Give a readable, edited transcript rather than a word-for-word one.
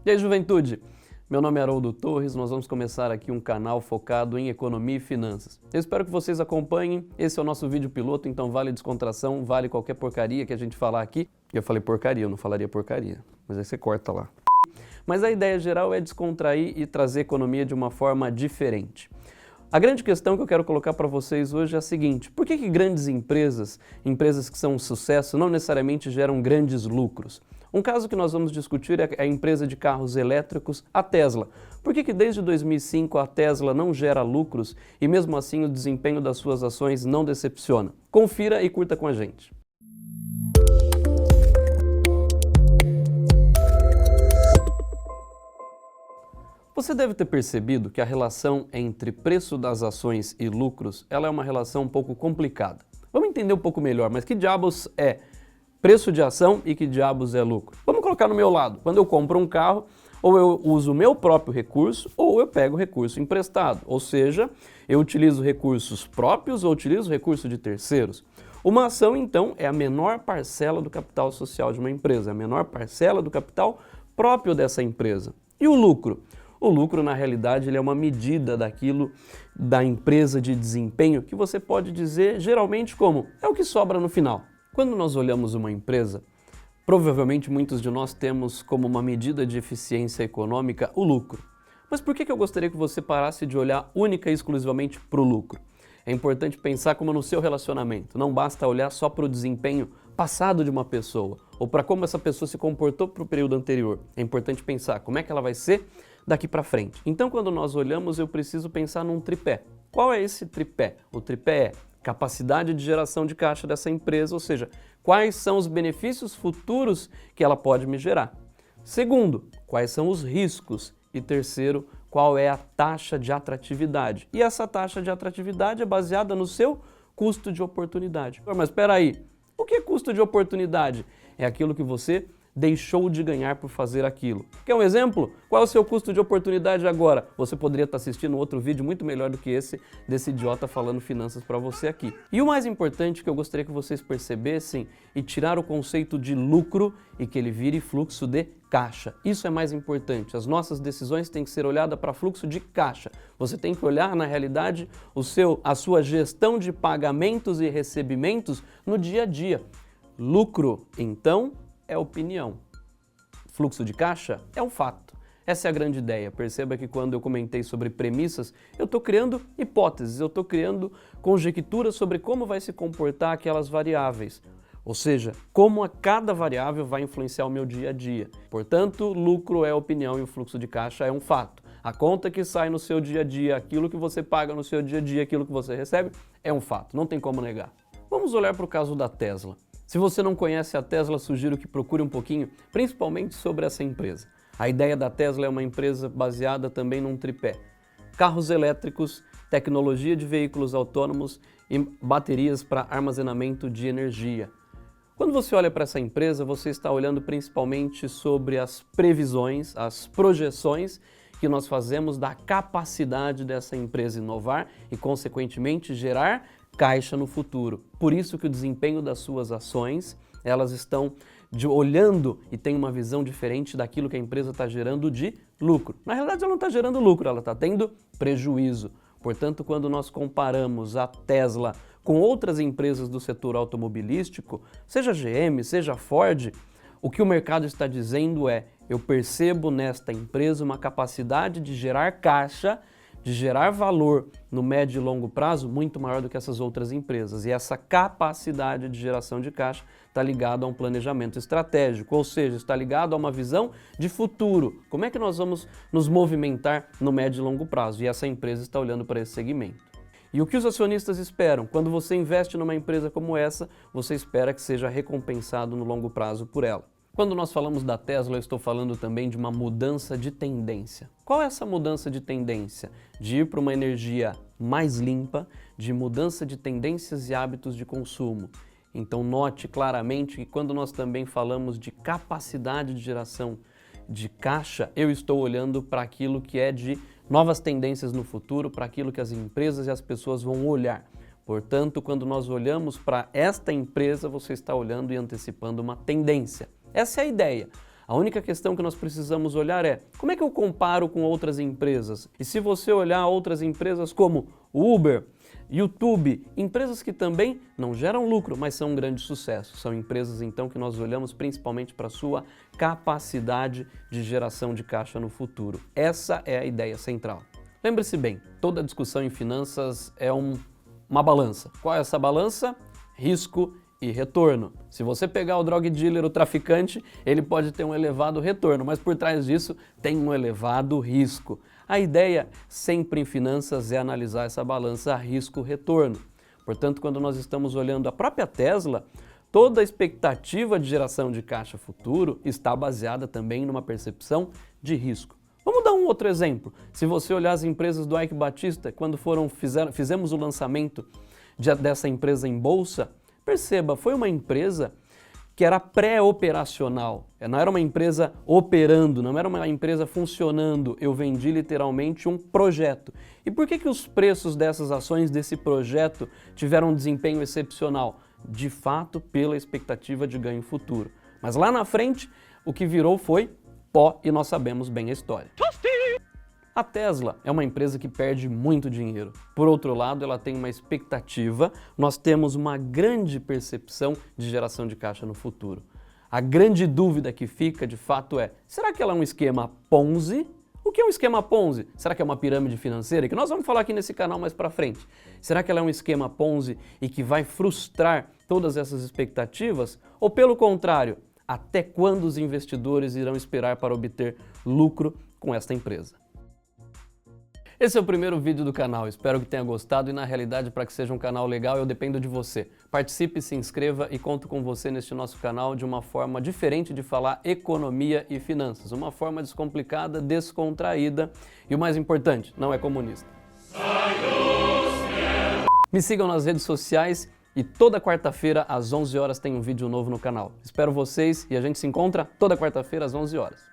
E aí, juventude? Meu nome é Haroldo Torres, nós vamos começar aqui um canal focado em economia e finanças. Eu espero que vocês acompanhem, esse é o nosso vídeo piloto, então vale descontração, vale qualquer porcaria que a gente falar aqui. Eu falei porcaria, eu não falaria porcaria, mas aí você corta lá. Mas a ideia geral é descontrair e trazer economia de uma forma diferente. A grande questão que eu quero colocar para vocês hoje é a seguinte: por que grandes empresas que são um sucesso, não necessariamente geram grandes lucros? Um caso que nós vamos discutir é a empresa de carros elétricos, a Tesla. Por que desde 2005 a Tesla não gera lucros e mesmo assim o desempenho das suas ações não decepciona? Confira e curta com a gente. Você deve ter percebido que a relação entre preço das ações e lucros, ela é uma relação um pouco complicada. Vamos entender um pouco melhor, mas que diabos é preço de ação e que diabos é lucro? Vamos colocar no meu lado. Quando eu compro um carro, ou eu uso o meu próprio recurso, ou eu pego recurso emprestado. Ou seja, eu utilizo recursos próprios ou utilizo recurso de terceiros. Uma ação, então, é a menor parcela do capital social de uma empresa, a menor parcela do capital próprio dessa empresa. E o lucro? O lucro, na realidade, ele é uma medida daquilo da empresa de desempenho que você pode dizer geralmente como é o que sobra no final. Quando nós olhamos uma empresa, provavelmente muitos de nós temos como uma medida de eficiência econômica o lucro. Mas por que eu gostaria que você parasse de olhar única e exclusivamente para o lucro? É importante pensar como no seu relacionamento. Não basta olhar só para o desempenho passado de uma pessoa ou para como essa pessoa se comportou para o período anterior. É importante pensar como é que ela vai ser daqui para frente. Então, quando nós olhamos, eu preciso pensar num tripé. Qual é esse tripé? O tripé é capacidade de geração de caixa dessa empresa, ou seja, quais são os benefícios futuros que ela pode me gerar. Segundo, quais são os riscos. E terceiro, qual é a taxa de atratividade. E essa taxa de atratividade é baseada no seu custo de oportunidade. Mas espera aí, o que é custo de oportunidade? É aquilo que você deixou de ganhar por fazer aquilo. Quer um exemplo? Qual é o seu custo de oportunidade agora? Você poderia estar assistindo outro vídeo muito melhor do que esse desse idiota falando finanças para você aqui. E o mais importante que eu gostaria que vocês percebessem e tirar o conceito de lucro e que ele vire fluxo de caixa. Isso é mais importante. As nossas decisões têm que ser olhadas para fluxo de caixa. Você tem que olhar, na realidade, a sua gestão de pagamentos e recebimentos no dia a dia. Lucro, então, é opinião. Fluxo de caixa é um fato. Essa é a grande ideia. Perceba que quando eu comentei sobre premissas, eu estou criando hipóteses, eu estou criando conjecturas sobre como vai se comportar aquelas variáveis. Ou seja, como cada variável vai influenciar o meu dia a dia. Portanto, lucro é opinião e o fluxo de caixa é um fato. A conta que sai no seu dia a dia, aquilo que você paga no seu dia a dia, aquilo que você recebe, é um fato. Não tem como negar. Vamos olhar para o caso da Tesla. Se você não conhece a Tesla, sugiro que procure um pouquinho, principalmente sobre essa empresa. A ideia da Tesla é uma empresa baseada também num tripé: carros elétricos, tecnologia de veículos autônomos e baterias para armazenamento de energia. Quando você olha para essa empresa, você está olhando principalmente sobre as previsões, as projeções que nós fazemos da capacidade dessa empresa inovar e, consequentemente, gerar caixa no futuro. Por isso que o desempenho das suas ações, elas estão olhando e tem uma visão diferente daquilo que a empresa está gerando de lucro. Na realidade, ela não está gerando lucro, ela está tendo prejuízo. Portanto, quando nós comparamos a Tesla com outras empresas do setor automobilístico, seja GM, seja Ford, o que o mercado está dizendo é: eu percebo nesta empresa uma capacidade de gerar caixa, de gerar valor no médio e longo prazo muito maior do que essas outras empresas. E essa capacidade de geração de caixa está ligada a um planejamento estratégico, ou seja, está ligado a uma visão de futuro. Como é que nós vamos nos movimentar no médio e longo prazo? E essa empresa está olhando para esse segmento. E o que os acionistas esperam? Quando você investe numa empresa como essa, você espera que seja recompensado no longo prazo por ela. Quando nós falamos da Tesla, eu estou falando também de uma mudança de tendência. Qual é essa mudança de tendência? De ir para uma energia mais limpa, de mudança de tendências e hábitos de consumo. Então note claramente que quando nós também falamos de capacidade de geração de caixa, eu estou olhando para aquilo que é de novas tendências no futuro, para aquilo que as empresas e as pessoas vão olhar. Portanto, quando nós olhamos para esta empresa, você está olhando e antecipando uma tendência. Essa é a ideia. A única questão que nós precisamos olhar é como é que eu comparo com outras empresas? E se você olhar outras empresas como Uber, YouTube, empresas que também não geram lucro, mas são um grande sucesso. São empresas, então, que nós olhamos principalmente para a sua capacidade de geração de caixa no futuro. Essa é a ideia central. Lembre-se bem, toda discussão em finanças é uma balança. Qual é essa balança? Risco e retorno. Se você pegar o drug dealer, o traficante, ele pode ter um elevado retorno, mas por trás disso tem um elevado risco. A ideia sempre em finanças é analisar essa balança risco-retorno. Portanto, quando nós estamos olhando a própria Tesla, toda a expectativa de geração de caixa futuro está baseada também numa percepção de risco. Vamos dar um outro exemplo. Se você olhar as empresas do Eike Batista, quando fizemos o lançamento dessa empresa em bolsa, perceba, foi uma empresa que era pré-operacional, não era uma empresa operando, não era uma empresa funcionando, eu vendi literalmente um projeto. E por que os preços dessas ações desse projeto tiveram um desempenho excepcional? De fato, pela expectativa de ganho futuro. Mas lá na frente, o que virou foi pó e nós sabemos bem a história. A Tesla é uma empresa que perde muito dinheiro. Por outro lado, ela tem uma expectativa, nós temos uma grande percepção de geração de caixa no futuro. A grande dúvida que fica, de fato, é: será que ela é um esquema Ponzi? O que é um esquema Ponzi? Será que é uma pirâmide financeira? Que nós vamos falar aqui nesse canal mais pra frente. Será que ela é um esquema Ponzi e que vai frustrar todas essas expectativas? Ou pelo contrário, até quando os investidores irão esperar para obter lucro com esta empresa? Esse é o primeiro vídeo do canal, espero que tenha gostado e na realidade, para que seja um canal legal, eu dependo de você. Participe, se inscreva e conto com você neste nosso canal de uma forma diferente de falar economia e finanças, uma forma descomplicada, descontraída e o mais importante, não é comunista. Me sigam nas redes sociais e toda quarta-feira às 11 horas tem um vídeo novo no canal. Espero vocês e a gente se encontra toda quarta-feira às 11 horas.